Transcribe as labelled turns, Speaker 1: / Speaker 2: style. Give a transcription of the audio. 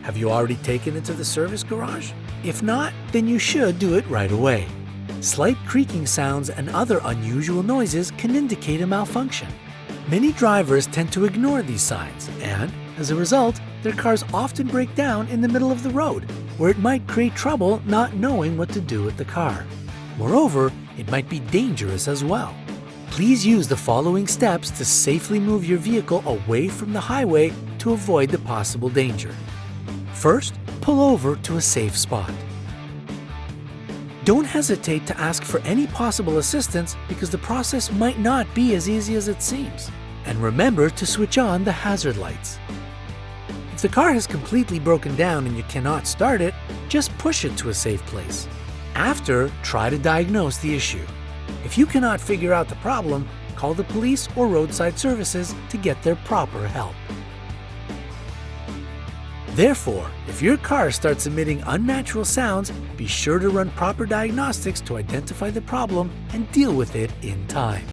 Speaker 1: Have you already taken it to the service garage? If not, then you should do it right away. Slight creaking sounds and other unusual noises can indicate a malfunction. Many drivers tend to ignore these signs and, as a result, their cars often break down in the middle of the road, where it might create trouble not knowing what to do with the car. Moreover, it might be dangerous as well. Please use the following steps to safely move your vehicle away from the highway to avoid the possible danger. First, pull over to a safe spot. Don't hesitate to ask for any possible assistance because the process might not be as easy as it seems. And remember to switch on the hazard lights. If the car has completely broken down and you cannot start it, just push it to a safe place. After, try to diagnose the issue. If you cannot figure out the problem, call the police or roadside services to get their proper help. Therefore, if your car starts emitting unnatural sounds, be sure to run proper diagnostics to identify the problem and deal with it in time.